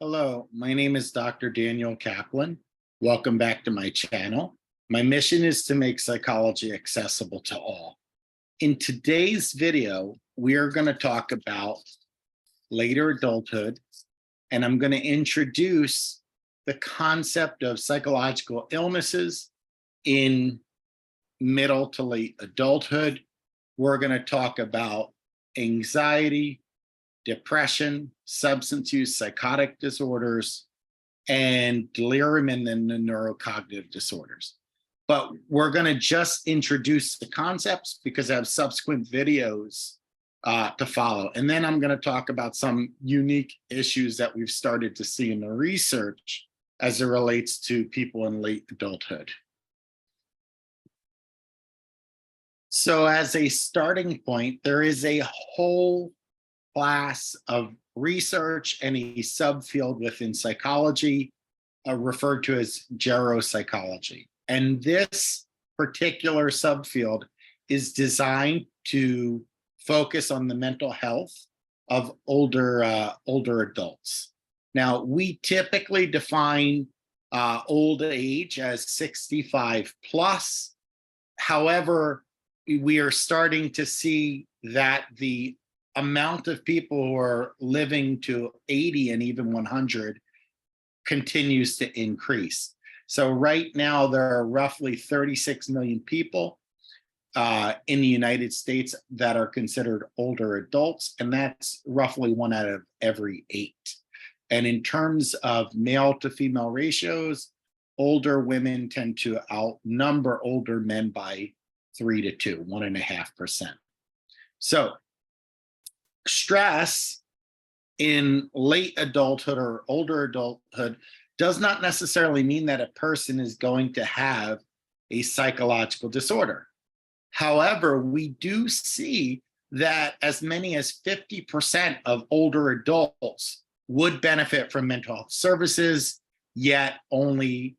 Hello, my name is Dr. Daniel Kaplan. Welcome back to my channel. My mission is to make psychology accessible to all. In today's video, we are going to talk about later adulthood, and I'm going to introduce the concept of psychological illnesses in middle to late adulthood. We're going to talk about anxiety, depression, substance use, psychotic disorders, and delirium, and then the neurocognitive disorders. But we're going to just introduce the concepts because I have subsequent videos to follow. And then I'm going to talk about some unique issues that we've started to see in the research as it relates to people in late adulthood. So as a starting point, there is a whole class of research and a subfield within psychology referred to as Gyro Psychology. And this particular subfield is designed to focus on the mental health of older adults. Now, we typically define old age as 65 plus. However, we are starting to see that the amount of people who are living to 80 and even 100 continues to increase. So right now, there are roughly 36 million people in the United States that are considered older adults, and that's roughly 1 out of every 8. And in terms of male to female ratios, older women tend to outnumber older men by 3 to 2, 1.5%. So stress in late adulthood or older adulthood does not necessarily mean that a person is going to have a psychological disorder. However, we do see that as many as 50% of older adults would benefit from mental health services, yet only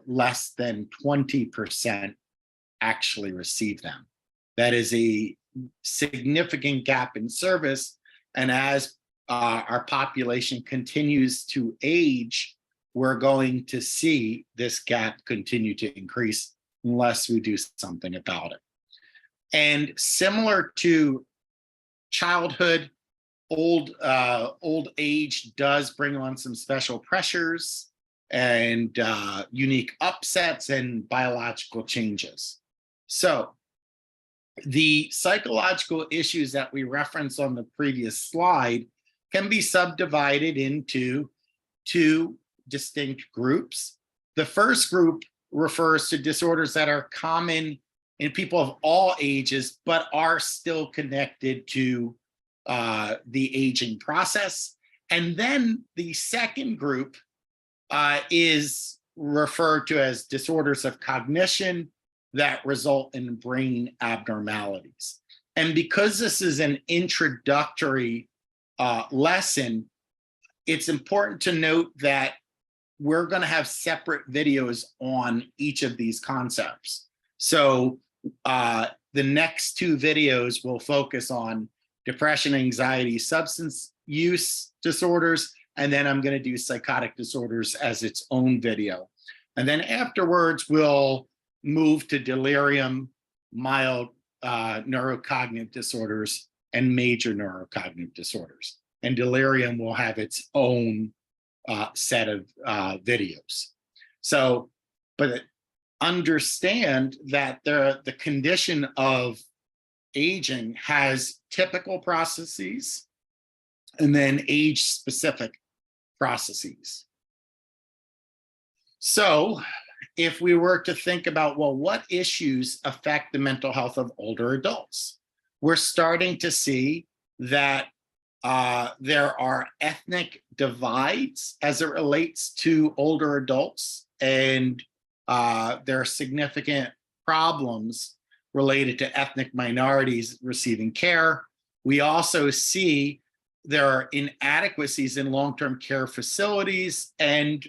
less than 20% actually receive them. That is a significant gap in service. And as our population continues to age, we're going to see this gap continue to increase unless we do something about it. And similar to childhood, old age does bring on some special pressures and unique upsets and biological changes. So the psychological issues that we referenced on the previous slide can be subdivided into 2 distinct groups. The first group refers to disorders that are common in people of all ages, but are still connected to the aging process. And then the second group is referred to as disorders of cognition that result in brain abnormalities. And because this is an introductory lesson, it's important to note that we're going to have separate videos on each of these concepts. So the next 2 videos will focus on depression, anxiety, substance use disorders, and then I'm going to do psychotic disorders as its own video. And then afterwards, we'll move to delirium, mild neurocognitive disorders, and major neurocognitive disorders. And delirium will have its own set of videos. So, but understand that the condition of aging has typical processes and then age-specific processes. So if we were to think about, well, what issues affect the mental health of older adults? We're starting to see that there are ethnic divides as it relates to older adults, and there are significant problems related to ethnic minorities receiving care. We also see there are inadequacies in long-term care facilities and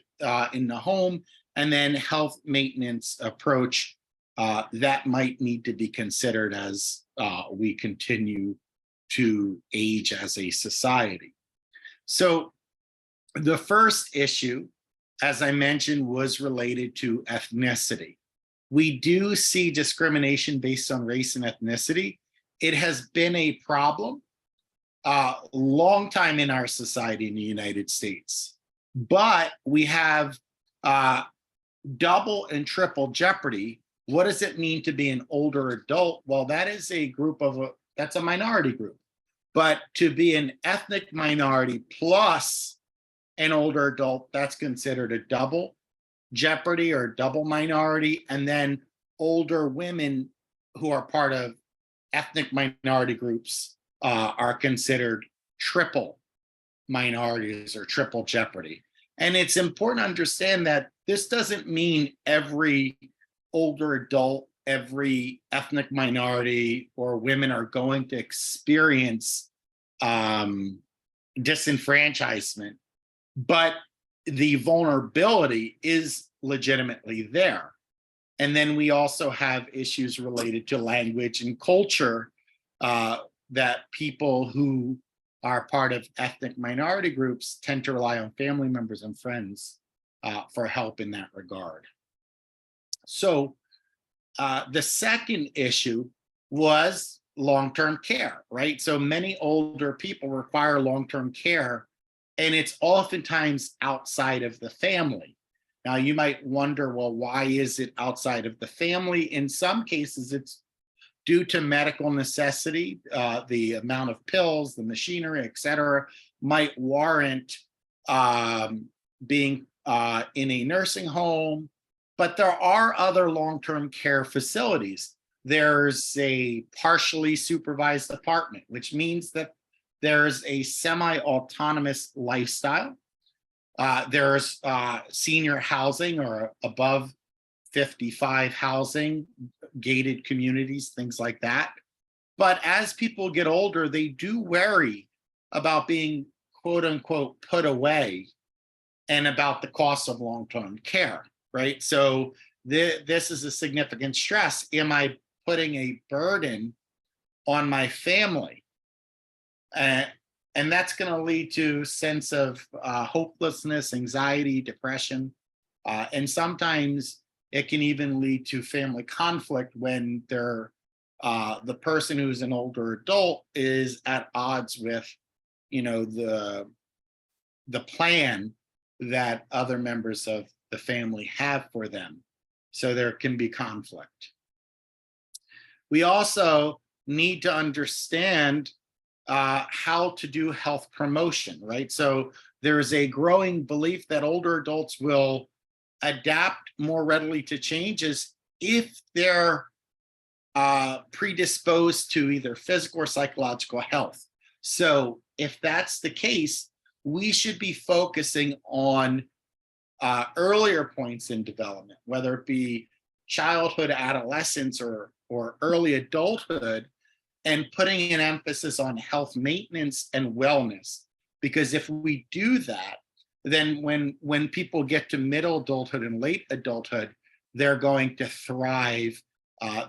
in the home, and then health maintenance approach that might need to be considered as we continue to age as a society. So The first issue, as I mentioned, was related to ethnicity. We do see discrimination based on race and ethnicity. It has been a problem long time in our society in the United States, but we have double and triple jeopardy. What does it mean to be an older adult? Well, that is a group of that's a minority group, but to be an ethnic minority plus an older adult, that's considered a double jeopardy or double minority. And then older women who are part of ethnic minority groups are considered triple minorities or triple jeopardy. And it's important to understand that this doesn't mean every older adult, every ethnic minority or women are going to experience disenfranchisement, but the vulnerability is legitimately there. And then we also have issues related to language and culture that people who are part of ethnic minority groups tend to rely on family members and friends for help in that regard. So the second issue was long-term care, right? So many older people require long-term care, and it's oftentimes outside of the family. Now, you might wonder, well, why is it outside of the family? In some cases, it's due to medical necessity. The amount of pills, the machinery, et cetera, might warrant being in a nursing home. But there are other long-term care facilities. There's a partially supervised apartment, which means that there's a semi-autonomous lifestyle. There's senior housing or above 55 housing, gated communities, things like that. But as people get older, they do worry about being quote unquote put away and about the cost of long-term care, right? So this is a significant stress. Am I putting a burden on my family? And that's going to lead to a sense of hopelessness, anxiety, depression, and sometimes it can even lead to family conflict when the person who's an older adult is at odds with, the plan that other members of the family have for them. So there can be conflict. We also need to understand how to do health promotion, right? So there is a growing belief that older adults will adapt more readily to changes if they're predisposed to either physical or psychological health. So if that's the case, we should be focusing on earlier points in development, whether it be childhood, adolescence, or early adulthood, and putting an emphasis on health maintenance and wellness. Because if we do that, then when people get to middle adulthood and late adulthood, they're going to thrive,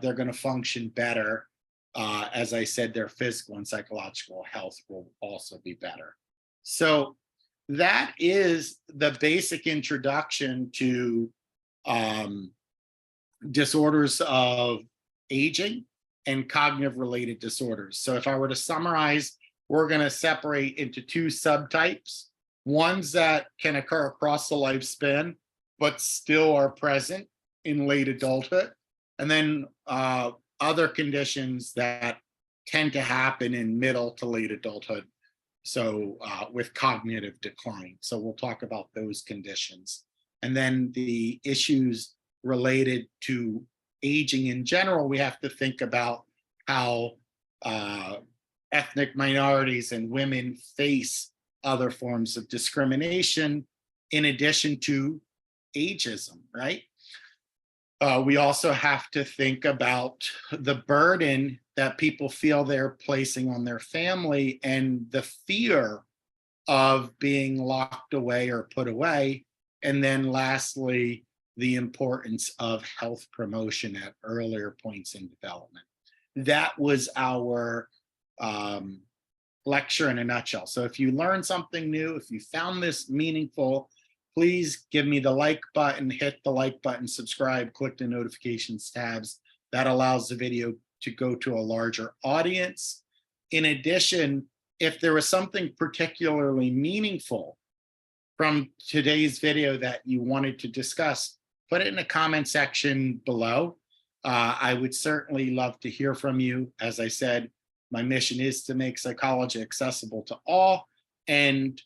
they're going to function better. As I said, their physical and psychological health will also be better. So that is the basic introduction to disorders of aging and cognitive related disorders. So if I were to summarize, we're going to separate into two subtypes, ones that can occur across the lifespan, but still are present in late adulthood, and then other conditions that tend to happen in middle to late adulthood, so with cognitive decline. So we'll talk about those conditions. And then the issues related to aging in general, we have to think about how ethnic minorities and women face other forms of discrimination in addition to ageism, right? We also have to think about the burden that people feel they're placing on their family and the fear of being locked away or put away. And then lastly, the importance of health promotion at earlier points in development. That was our lecture in a nutshell. So if you learned something new, if you found this meaningful, please give me the like button, hit the like button, subscribe, click the notifications tabs. That allows the video to go to a larger audience. In addition, if there was something particularly meaningful from today's video that you wanted to discuss, put it in the comment section below. I would certainly love to hear from you. As I said, my mission is to make psychology accessible to all, and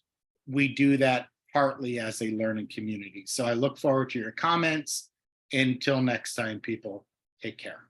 we do that partly as a learning community. So I look forward to your comments. Until next time, people, take care.